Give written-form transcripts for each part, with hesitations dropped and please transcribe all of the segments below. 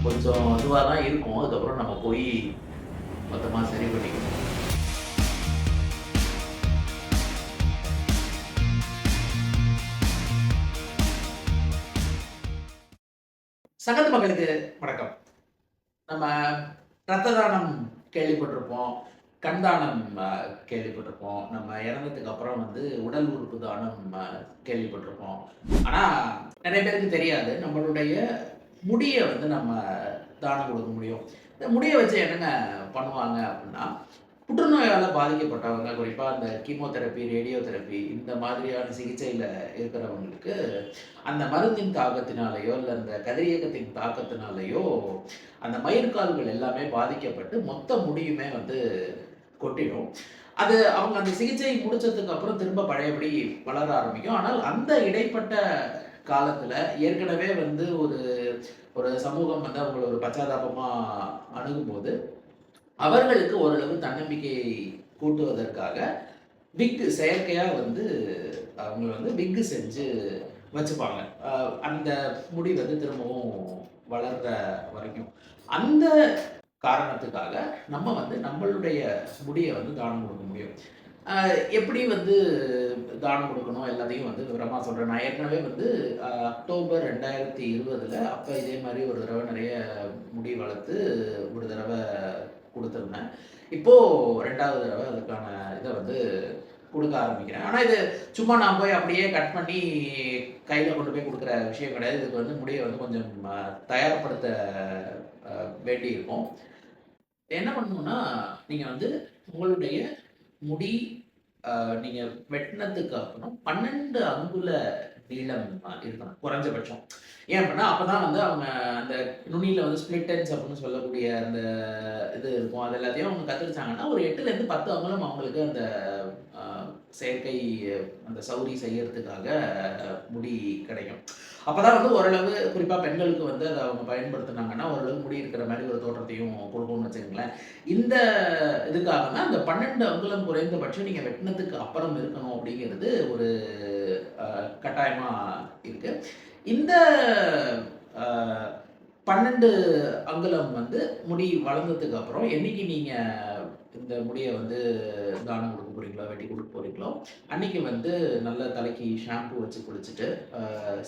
கொஞ்சம் இதுவாக தான் இருக்கும். அதுக்கப்புறம் நம்ம போய் மொத்தமாக சரி பண்ணிக்கணும். சங்கத்து மக்களுக்கு வணக்கம். நம்ம ரத்த தானம் கேள்விப்பட்டிருப்போம். கண் தானம் கேள்விப்பட்டிருப்போம். நம்ம இறந்ததுக்கு அப்புறம் வந்து உடல் உறுப்பு தானம் கேள்விப்பட்டிருப்போம். ஆனா நெறைய பேருக்கு தெரியாது. நம்மளுடைய முடிய வந்து நம்ம தானம் கொடுக்க முடியும். இந்த முடிய வச்சு என்னங்க பண்ணுவாங்க அப்படின்னா, புற்றுநோயால பாதிக்கப்பட்டவங்க, குறிப்பா அந்த கீமோதெரபி, ரேடியோ தெரபி இந்த மாதிரியான சிகிச்சையில இருக்கிறவங்களுக்கு, அந்த மருந்தின் தாக்கத்தினாலயோ, இல்ல அந்த கதிரியக்கத்தின் தாக்கத்தினாலயோ, அந்த மயிர்க்கால்கள் எல்லாமே பாதிக்கப்பட்டு, மொத்த முடியுமே வந்து கொட்டிடும். அது அவங்க அந்த சிகிச்சை முடிச்சதுக்கு அப்புறம் திரும்ப பழையபடி வளர ஆரம்பிக்கும். ஆனால் அந்த இடைப்பட்ட காலத்துல ஏற்கனவே வந்து ஒரு ஒரு சமூகம் வந்து அவங்கள ஒரு பச்சாதாபமா அணுகும்போது, அவர்களுக்கு ஓரளவு தன்னம்பிக்கையை கூட்டுவதற்காக செயற்கையா வந்து அவங்கள வந்து செஞ்சு வச்சுப்பாங்க. அந்த முடி வந்து திரும்பவும் வளர்ற வரைக்கும். அந்த காரணத்துக்காக நம்ம வந்து நம்மளுடைய முடிய வந்து தானம் கொடுக்க முடியும். எப்படி வந்து தானம் கொடுக்கணும் எல்லாத்தையும் வந்து விவரமா சொல்றேன். நான் ஏற்கனவே வந்து அக்டோபர் 2020ல அப்ப இதே மாரி ஒரு தடவ நெறைய முடி வளர்த்து ஒரு தடவ குடுத்திருந்தேன். இப்போ 2வது தடவ அதுக்கான இத வந்து குடுக்க ஆரம்பிக்கிறேன். ஆனா இது சும்மா நான் போய் அப்படியே கட் பண்ணி கையில கொண்டு போய் குடுக்குற விஷயம் கிடையாது. இதுக்கு வந்து முடிய வந்து கொஞ்சம் தயார்படுத்த வேண்டியிருக்கும். என்ன பண்ணணும்னா, நீங்க வந்து உங்களுடைய முடி நீங்க வெட்டினதுக்கு அப்புறம் 12 அங்குல நீளம் இருக்கணும் குறைஞ்சபட்சம். ஏன் அப்படின்னா, அப்பதான் வந்து அவங்க அந்த நுனியில வந்து ஸ்பிளிட் எண்ட்ஸ் அப்படின்னு சொல்லக்கூடிய அந்த இது இருக்கும். அது எல்லாத்தையும் அவங்க கத்துக்கிச்சாங்கன்னா, ஒரு 8லேருந்து 10 அங்குலம் அவங்களுக்கு அந்த அ செயற்கை அந்த சௌரி செய்யறதுக்காக முடி கிடைக்கும். அப்பதான் வந்து ஓரளவு குறிப்பா பெண்களுக்கு வந்து அத அவங்க பயன்படுத்துனாங்கன்னா, ஓரளவு முடி இருக்கிற மாரி ஒரு தோற்றத்தையும் குடுக்கும்னு வச்சுக்கங்களேன். இந்த இதுக்காக தான் அந்த 12 அங்குலம் குறைந்தபட்சம் நீங்க வெட்டினதுக்கு அப்புறம் இருக்கணும் அப்படிங்கிறது ஒரு கட்டாயமா இருக்கு. இந்த அ 12 அங்குலம் வந்து முடி வளர்ந்ததுக்கு அப்புறம் என்னைக்கு நீங்க இந்த முடிய வந்து தானம் குடுக்க போறீங்களோ, வெட்டி குடுக்க போறீங்களோ, அன்னைக்கு வந்து நல்ல தலைக்கு ஷாம்பு வச்சு குளிச்சுட்டு,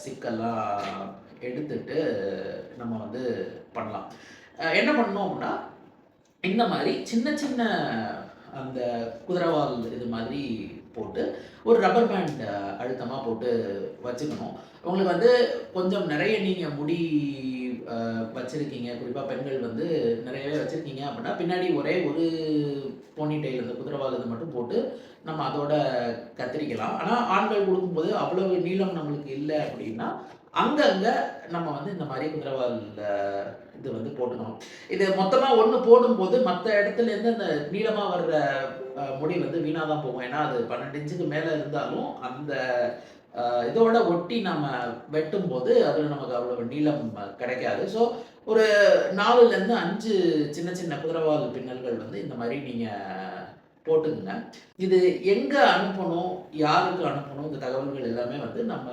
சிக்கெல்லாம் எடுத்துட்டு நம்ம வந்து பண்ணலாம். என்ன பண்ணணும் அப்படின்னா, இந்த மாரி சின்ன சின்ன அந்த குதிரவால் இது மாதிரி போட்டு, ஒரு ரப்பர் பேண்ட் அழுத்தமா போட்டு வச்சுக்கணும். உங்களுக்கு வந்து கொஞ்சம் நெறைய நீங்க முடி வச்சிருக்கீங்க. குறிப்பா பெண்கள் வந்து நெறையவே வச்சிருக்கீங்க அப்படின்னா, பின்னாடி ஒரே ஒரு போனி டெயில் இந்த குதிரவால் இது மட்டும் போட்டு, நம்ம அதோட கத்தரிக்கலாம். ஆனா, ஆண்கள் குடுக்கும்போது அவ்வளவு நீளம் நம்மளுக்கு இல்ல அப்படின்னா, அங்கங்க நம்ம வந்து இந்த மாரி குதிரவால் இது வந்து போட்டுக்கணும். இது மொத்தமா ஒண்ணு போடும்போது, மத்த இடத்துலேருந்து அந்த நீளமா வர்ற முடி வந்து வீணா தான் போகும். ஏன்னா, அது 12 இன்ச்சுக்கு மேல இருந்தாலும், அந்த இதோட ஒட்டி நம்ம வெட்டும்போது, அதுல நமக்கு அவ்வளவு நீளம் கிடைக்காது. ஸோ, ஒரு 4லேருந்து 5 சின்ன சின்ன குதிரவால் பின்னல்கள் வந்து இந்த மாரி நீங்க போட்டுக்கங்க. இது எங்க அனுப்பணும்? யாருக்கு அனுப்பணும்? இந்த தகவல்கள் எல்லாமே வந்து நம்ம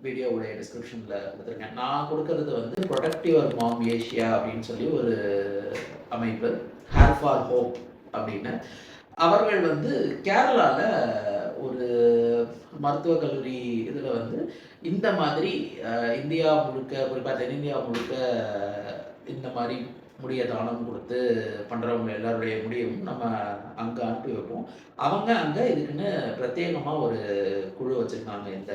வீடியோவுடைய டிஸ்கிரிப்ஷன்ல குடுத்துருக்கேன். நான் குடுக்கறது வந்து புரொடெக்ட் யுவர் மாம் ஏஷியா அப்படின்னு சொல்லி ஒரு அமைப்பு. ஹேர் ஃபார் ஹோப் அப்படின்னு. அவர்கள் வந்து கேரளால ஒரு மருத்துவக் கல்லூரி இதுல வந்து இந்த மாதிரி இந்தியா முழுக்க, குறிப்பா தென்னிந்தியா முழுக்க இந்த மாரி முடிய தானம் குடுத்து பண்றவங்க எல்லாருடைய முடியும் நம்ம அங்க அனுப்பி வைப்போம். அவங்க அங்க இதுக்குன்னு பிரத்யேகமா ஒரு குழு வச்சிருக்காங்க. இந்த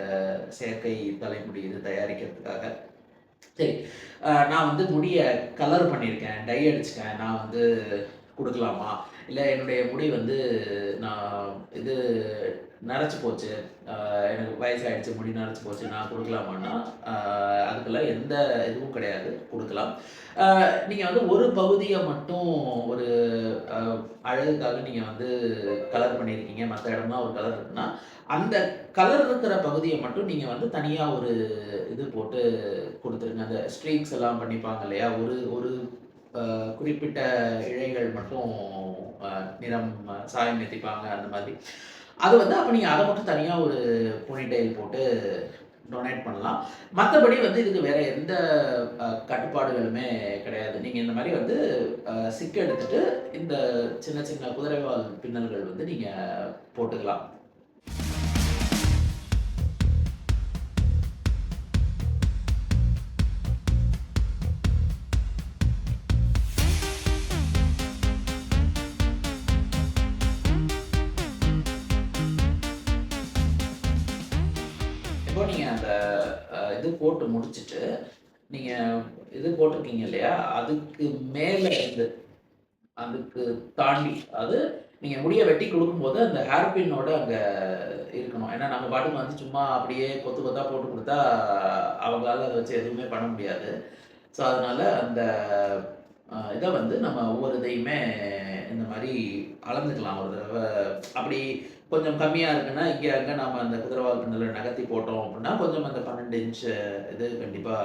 செயற்கை தலைமுடி இது தயாரிக்கிறதுக்காக. சரி. நான் வந்து முடிய கலர் பண்ணியிருக்கேன். டை அடிச்சுட்டேன். நான் வந்து குடுக்கலாமா? இல்ல என்னுடைய முடி வந்து நான் இது நரைச்சு போச்சு. எனக்கு வயசாயிடுச்சு, முடி நரைச்சு போச்சு. நான் குடுக்கலாமான்னா, அ அதுக்கெல்லாம் எந்த இதுவும் கிடையாது. குடுக்கலாம். அ நீங்க வந்து ஒரு பகுதிய மட்டும் ஒரு அ அழகுக்காக நீங்க வந்து கலர் பண்ணியிருக்கீங்க. மத்த இடம்லாம் ஒரு கலர் இருக்குன்னா, அந்த கலர் இருக்கிற பகுதிய மட்டும் நீங்க வந்து தனியா ஒரு இது போட்டு குடுத்துருங்க. அந்த ஸ்ட்ரீக்ஸ் எல்லாம் பண்ணிப்பாங்க இல்லையா? ஒரு ஒரு குறிப்பிட்ட இழைகள் மட்டும் அ நிறம் சாயம் ஏத்திப்பாங்க அந்த மாதிரி. அது வந்து அப்ப நீங்க அத மட்டும் தனியா ஒரு போனி டெயில் போட்டு டொனேட் பண்ணலாம். மத்தபடி வந்து இதுக்கு வேற எந்த கட்டுப்பாடுகளுமே கிடையாது. நீங்க இந்த மாரி வந்து சிக் எடுத்துட்டு இந்த சின்ன சின்ன குதிரைவால் பின்னல்கள் வந்து நீங்க போட்டுக்கலாம். இப்போ நீங்க அந்த இது போட்டு முடிச்சுட்டு, நீங்க இது போட்டிருக்கீங்க இல்லையா? அதுக்கு மேல இருந்து அதுக்கு தாண்டி அது நீங்க முடிய வெட்டி குடுக்கும்போது, அந்த ஹேர் பின்னோட அங்க இருக்கணும். ஏன்னா, நம்ம பாட்டுக்கு வந்து சும்மா அப்படியே கொத்து கொத்தா போட்டு குடுத்தா, அவங்களால அத வச்சு எதுவுமே பண்ண முடியாது. ஸோ, அதனால அந்த இத வந்து நம்ம ஒவ்வொரு இதையுமே இந்த மாரி அளந்துக்கலாம் ஒரு தடவ. அப்படி கொஞ்சம் கம்மியா இருக்குன்னா, இங்க அங்க நாம அந்த குதிரவால் பின்னல நகர்த்தி போட்டோம் அப்படின்னா, கொஞ்சம் அந்த 12 இன்ச் இது கண்டிப்பா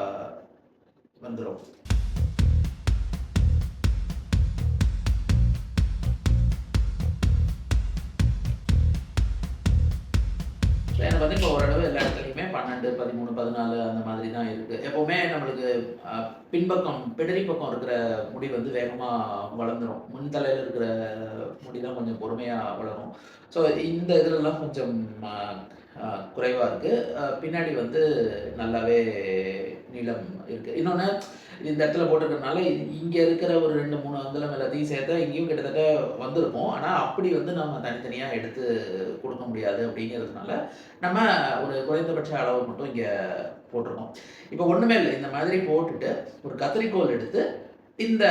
வந்துரும். எனக்கு வந்து இப்போ ஓரளவு எல்லா இடத்துலயுமே 12, 13, 14 அந்த மாதிரி தான் இருக்கு. எப்பவுமே நம்மளுக்கு அ பின்பக்கம், பிடரி பக்கம் இருக்கிற முடி வந்து வேகமா வளர்ந்துரும். முன் தலையில இருக்கிற முடி தான் கொஞ்சம் பொறுமையா வளரும். ஸோ இந்த இதுலலாம் கொஞ்சம் அ அ குறைவா இருக்கு. பின்னாடி வந்து நல்லாவே நீளம் இருக்கு. இன்னொன்னு இந்த இடத்துல போட்டிருக்கிறதுனால, இங்க இருக்கிற ஒரு 2, 3 அங்குலம் எல்லாத்தையும் சேர்த்தா இங்கேயும் கிட்டத்தட்ட வந்திருக்கும். ஆனா, அப்படி வந்து நம்ம தனித்தனியா எடுத்து குடுக்க முடியாது அப்படிங்கிறதுனால, நம்ம ஒரு குறைந்தபட்ச அளவு மட்டும் இங்க போட்டிருக்கோம். இப்போ ஒண்ணுமே இல்ல. இந்த மாதிரி போட்டுட்டு, ஒரு கத்தரிக்கோல் எடுத்து, இந்த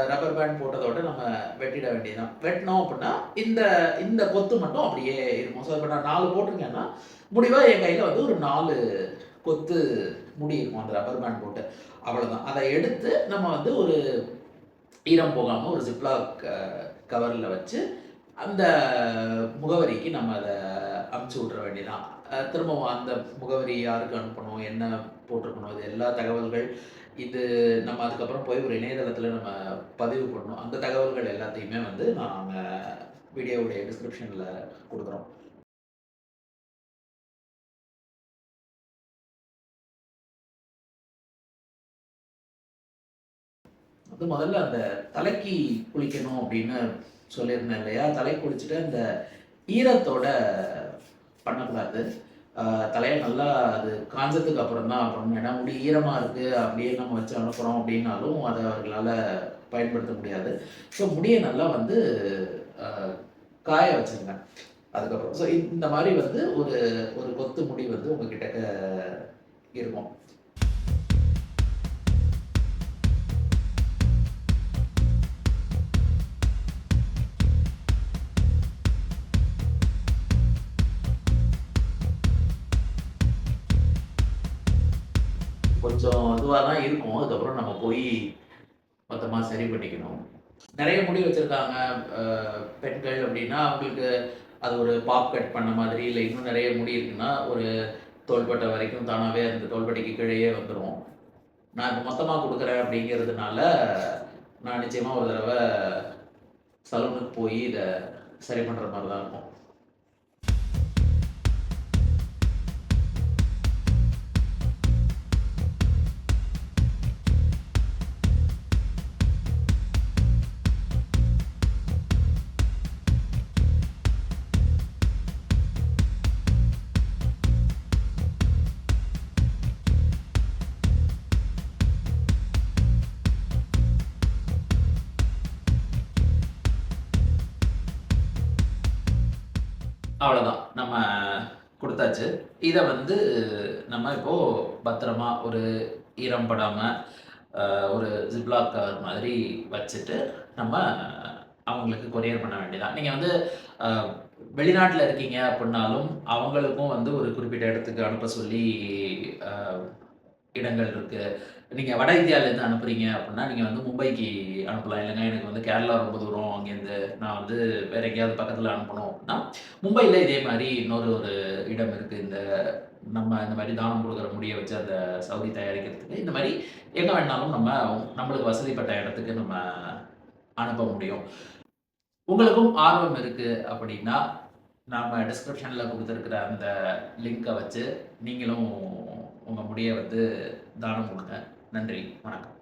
ரப்பர் பேண்ட் போட்டதோட நம்ம வெட்டிட வேண்டியது தான். வெட்டினோம் அப்படின்னா, இந்த இந்த கொத்து மட்டும் அப்படியே இருக்கும். ஸோ, இப்ப நான் 4 போட்டிருக்கேன்னா, முடிவா என் கையில வந்து ஒரு 4 கொத்து முடி இருக்கும். அந்த ரப்பர் பேண்ட் போட்டு. அவ்வளோதான். அத எடுத்து நம்ம வந்து ஒரு ஈரம் போகாம ஒரு ஜிப்லாக் கவர்ல வச்சு, அந்த முகவரிக்கு நம்ம அத அனுப்பிச்சு விட்ற வேண்டியதான். திரும்பவும் அந்த முகவரி யாருக்கு அனுப்பணும்? என்ன போட்டிருக்கணும்? இது எல்லா தகவல்கள் இது நம்ம அதுக்கப்புறம் போய் ஒரு இணையதளத்தில நம்ம பதிவு பண்ணணும். அந்த தகவல்கள் எல்லாத்தையுமே வந்து நாங்க வீடியோவுடைய டிஸ்கிரிப்ஷன்ல குடுக்குறோம். அது முதல்ல அந்த தலைக்கு குளிக்கணும் அப்படின்னு சொல்லியிருந்தேன் இல்லையா? தலைக்கு குளிச்சுட்டு அந்த ஈரத்தோட பண்ணக்கூடாது. அ தலைய நல்லா அது காஞ்சதுக்கு அப்புறம் தான் பண்ணணும். ஏன்னா முடி ஈரமா இருக்கு, அப்படியே நம்ம வச்சு அனுப்புறோம் அப்படின்னாலும், அத அவர்களால பயன்படுத்த முடியாது. ஸோ முடிய நல்லா வந்து அ காய வச்சுருங்க. அதுக்கப்புறம் ஸோ இந்த மாரி வந்து ஒரு ஒரு கொத்து முடி வந்து உங்க கிட்டக்க இருக்கும். கொஞ்சம் இதுவா தான் இருக்கும். அதுக்கப்புறம் நம்ம போய் மொத்தமா சரி பண்ணிக்கணும். நெறைய முடி வச்சிருக்காங்க அ பெண்கள் அப்டின்னா, அவங்களுக்கு அது ஒரு பாப் கட் பண்ண மாதிரி, இல்ல இன்னும் நெறைய முடி இருக்குன்னா, ஒரு தோள்பட்டை வரைக்கும் தானாவே அந்த தோள்பட்டைக்கு கீழயே வந்துரும். நான் இப்ப மொத்தமா குடுக்குறேன் அப்டிங்கிறதுனால, நான் நிச்சயமா ஒரு தடவ சலூனுக்கு போயி இத சரி பண்ற மாரி தான் இருக்கும். அவ்வளோதான். நம்ம குடுத்தாச்சு. இத வந்து நம்ம இப்போ பத்திரமா ஒரு ஈரம் படாம, ஒரு ஜிப்லாக் கவர் மாதிரி வச்சுட்டு, நம்ம அவங்களுக்கு கொரியர் பண்ண வேண்டியதான். நீங்க வந்து அ வெளிநாட்ல இருக்கீங்க அப்டின்னாலும், அவங்களுக்கும் வந்து ஒரு குறிப்பிட்ட இடத்துக்கு அனுப்ப சொல்லி அ இடங்கள் இருக்கு. நீங்க வட இந்தியாவிலேருந்து அனுப்புறீங்க அப்டின்னா, நீங்க வந்து மும்பைக்கு அனுப்பலாம். இல்லங்க எனக்கு வந்து கேரளா ரொம்ப தூரம். அங்கேருந்து நான் வந்து வேற எங்கேயாவது பக்கத்தில அனுப்பணும் அப்டின்னா, மும்பைல இதே மாரி இன்னொரு ஒரு இடம் இருக்கு. நம்ம இந்த மாரி தானம் குடுக்குற முடிய வச்சு அந்த சவுதி தயாரிக்கிறதுக்கு. இந்த மாரி எங்க வேணாலும் நம்ம நம்மளுக்கு வசதிப்பட்ட இடத்துக்கு நம்ம அனுப்ப முடியும். உங்களுக்கும் ஆர்வம் இருக்கு அப்படின்னா, நாம டிஸ்கிரிப்ஷன்ல குடுத்திருக்கிற அந்த லிங்க வச்சு நீங்களும் உங்க முடிய வந்து தானம் குடுங்க. நன்றி. வணக்கம்.